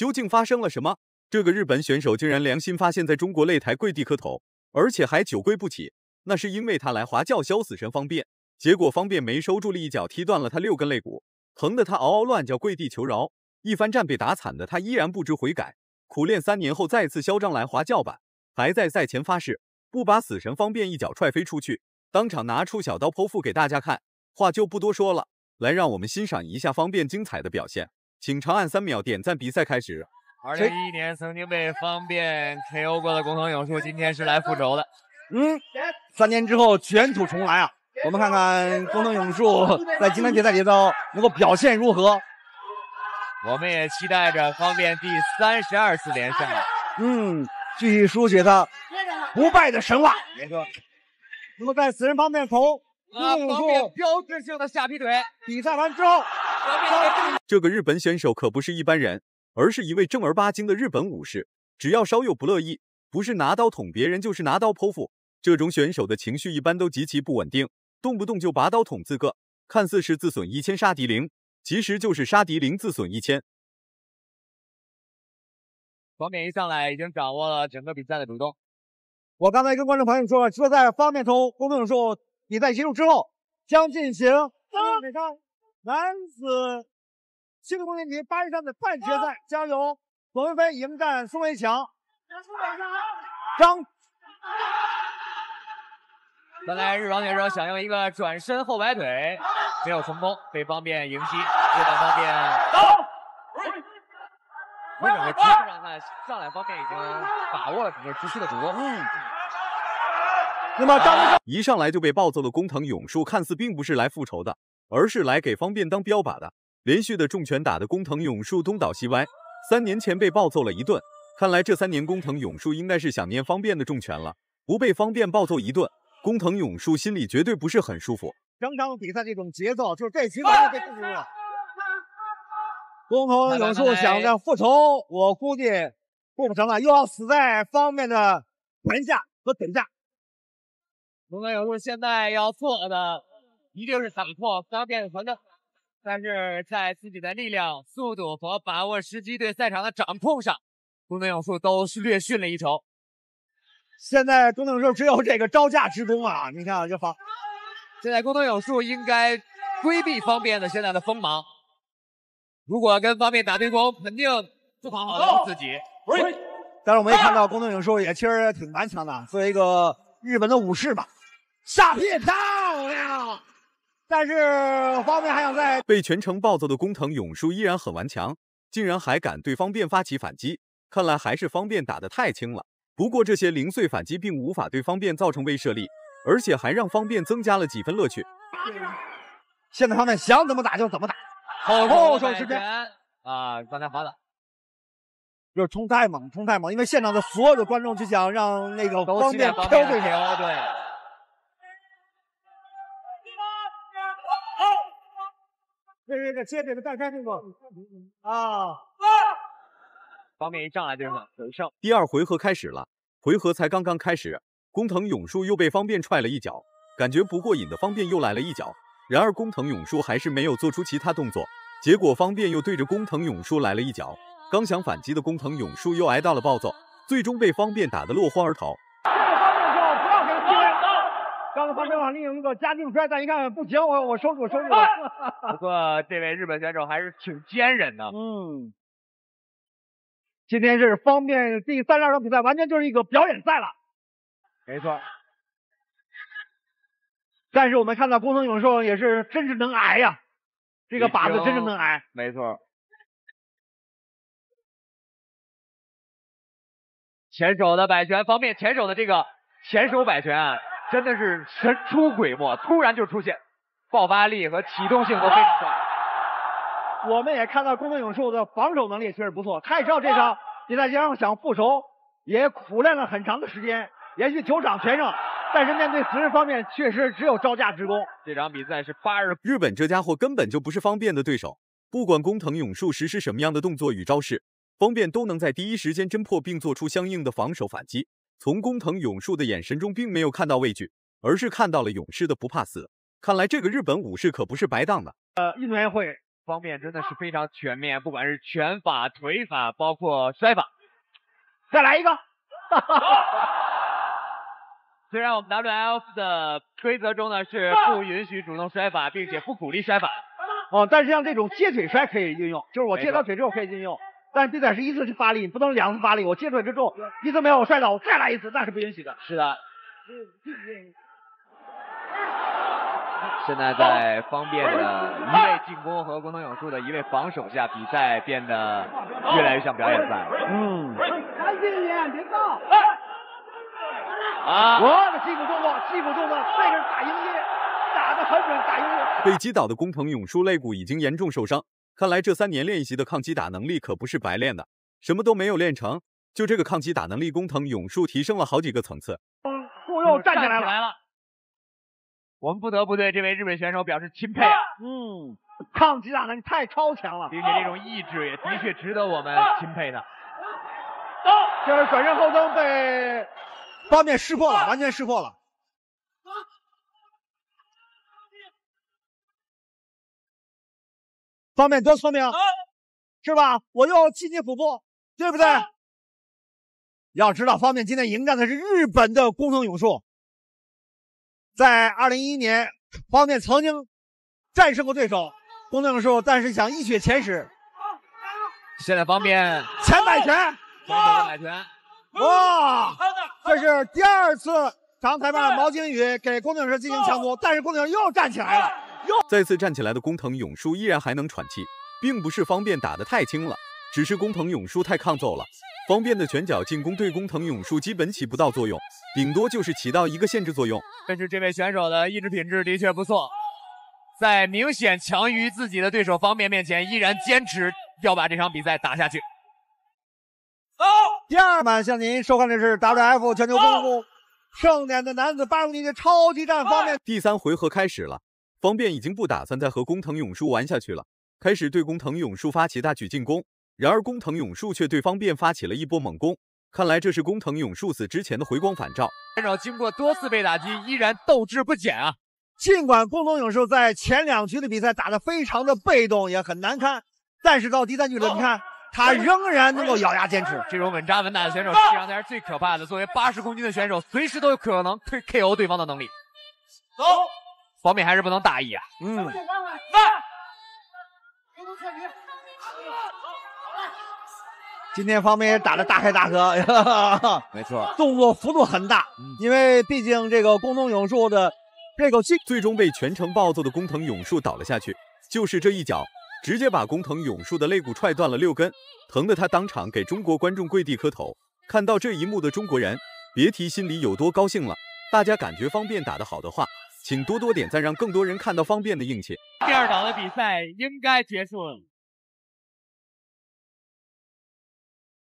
究竟发生了什么？这个日本选手竟然良心发现在中国擂台跪地磕头，而且还久跪不起。那是因为他来华叫嚣死神方便，结果方便没收住，力一脚踢断了他6根肋骨，疼得他嗷嗷乱叫，跪地求饶。一番战被打惨的他依然不知悔改，苦练3年后再次嚣张来华叫板，还在赛前发誓不把死神方便一脚踹飞出去，当场拿出小刀剖腹给大家看。话就不多说了，来让我们欣赏一下方便精彩的表现。请长按3秒点赞，比赛开始。2011年曾经被方便 KO 过的工藤勇树，今天是来复仇的。3年之后卷土重来啊！我们看看工藤勇树在今天比赛里头能够表现如何。我们也期待着方便第32次连胜。继续书写他不败的神话。没错。那么在死神方面头，方便标志性的下劈腿。比赛完之后，这个日本选手可不是一般人，而是一位正儿八经的日本武士。只要稍有不乐意，不是拿刀捅别人，就是拿刀剖腹。这种选手的情绪一般都极其不稳定，动不动就拔刀捅自个，看似是自损1000杀敌0，其实就是杀敌0自损1000。方便一上来已经掌握了整个比赛的主动。我刚才跟观众朋友说了，在方便头工藤勇树比赛结束之后，将进行美上男子70公斤级83的半决赛，将由左文飞迎战宋伟强。本来日王选手想用一个转身后摆腿，没有成功，被方便迎击。日本方便从整个局势上看，上来方面已经把握了整个局势的主动。那么一上来就被暴揍的工藤勇树，看似并不是来复仇的，而是来给方便当标靶的。连续的重拳打得工藤勇树东倒西歪。3年前被暴揍了一顿，看来这3年工藤勇树应该是想念方便的重拳了。不被方便暴揍一顿，工藤勇树心里绝对不是很舒服。整场比赛这种节奏，就是这节奏就被控制住了。工藤勇树想着复仇，我估计不成了，又要死在方便的拳下和腿下。工藤勇树现在要做的一定是打破方便的团队，但是在自己的力量、速度和把握时机对赛场的掌控上，工藤勇树都是略逊了一筹。现在工藤勇树只有这个招架之功啊！你看这方，现在工藤勇树应该规避方便的现在的锋芒。如果跟方便打对攻，肯定不好好的自己。但是我们也看到工藤勇树也其实挺顽强的，作为一个日本的武士吧，下劈漂亮。但是方便还想在被全程暴揍的工藤勇树依然很顽强，竟然还敢对方便发起反击，看来还是方便打得太轻了。不过这些零碎反击并无法对方便造成威慑力，而且还让方便增加了几分乐趣。现在方便想怎么打就怎么打，后手持拳啊，刚才滑倒，就是冲太猛，因为现场的所有的观众就想让那个方便飘对手，对。这接这个大山这个啊，方便一上来就是有胜。第2回合开始了，回合才刚刚开始，工藤勇树又被方便踹了一脚，感觉不过瘾的方便又来了一脚，然而工藤勇树还是没有做出其他动作，结果方便又对着工藤勇树来了一脚，刚想反击的工藤勇树又挨到了暴揍，最终被方便打得落荒而逃。刚才方便往另一个加定摔，但一看不行，我收住了。不过这位日本选手还是挺坚韧的。今天是方便第32场比赛，完全就是一个表演赛了。没错。但是我们看到工藤勇树也是真是能挨呀，这个靶子真是能挨。没错。前手的摆拳方面，前手的这个前手摆拳啊，真的是神出鬼没，突然就出现，爆发力和启动性都非常快。我们也看到工藤勇树的防守能力确实不错，他也知道这场比赛将想复仇，也苦练了很长的时间，连续9场全胜，但是面对死神方面确实只有招架之功。这场比赛是80。日本这家伙根本就不是方便的对手，不管工藤勇树实施什么样的动作与招式，方便都能在第一时间侦破并做出相应的防守反击。从工藤勇树的眼神中并没有看到畏惧，而是看到了勇士的不怕死。看来这个日本武士可不是白当的。运动员会方面真的是非常全面，不管是拳法、腿法，包括摔法。再来一个。虽然我们 WLF 的规则中呢是不允许主动摔法，并且不鼓励摔法。但是像这种接腿摔可以运用，就是我接到腿之后可以运用。但是比赛是一次去发力，你不能2次发力。我接腿之后一次没有我摔倒，我再来一次，那是不允许的。是的。现在在方便的一位进攻和工藤永树的一位防守下，比赛变得越来越像表演赛。赶紧点，别动。我的击鼓动作，这个是打英音，打得很准，打英音。被击倒的工藤永树肋骨已经严重受伤，看来这3年练习的抗击打能力可不是白练的，什么都没有练成，就这个抗击打能力，工藤永树提升了好几个层次。又站起来了。我们不得不对这位日本选手表示钦佩啊！抗击打能力太超强了，并且这种意志也的确值得我们钦佩的。这是转身后蹬被方面识破了，完全识破了。方面多聪明，是吧？我又进击腹部，对不对？要知道，方面今天迎战的是日本的工藤永树。在2011年，方面曾经战胜过对手工藤永树，但是想一雪前耻。现在方面前摆拳，摆拳，哇！这是第2次长裁判毛景宇给工藤永树进行强夺，但是工藤永树又站起来了。再次站起来的工藤永树依然还能喘气，并不是方便打得太轻了，只是工藤永树太抗揍了。方便的拳脚进攻对工藤永树基本起不到作用，顶多就是起到一个限制作用。但是这位选手的意志品质的确不错，在明显强于自己的对手方面面前，依然坚持要把这场比赛打下去。第2版向您收看的是 WF 全球功夫盛典的男子80级的超级战方面。第3回合开始了，方便已经不打算再和工藤永树玩下去了，开始对工藤永树发起大举进攻。然而工藤永树却对方便发起了一波猛攻，看来这是工藤永树死之前的回光返照。选手经过多次被打击，依然斗志不减啊！尽管工藤永树在前2局的比赛打得非常的被动，也很难堪，但是到第3局了，你看他仍然能够咬牙坚持。这种稳扎稳打的选手，实际上才是最可怕的。作为80公斤的选手，随时都有可能KO 对方的能力。走，方面还是不能大意啊。今天方面也打得大开大合，没错，动作幅度很大，因为毕竟这个工藤永树的这口气，最终被全程暴揍的工藤永树倒了下去，就是这一脚，直接把工藤永树的肋骨踹断了6根，疼得他当场给中国观众跪地磕头。看到这一幕的中国人，别提心里有多高兴了。大家感觉方便打得好的话，请多多点赞，让更多人看到方便的硬气。第2档的比赛应该结束了。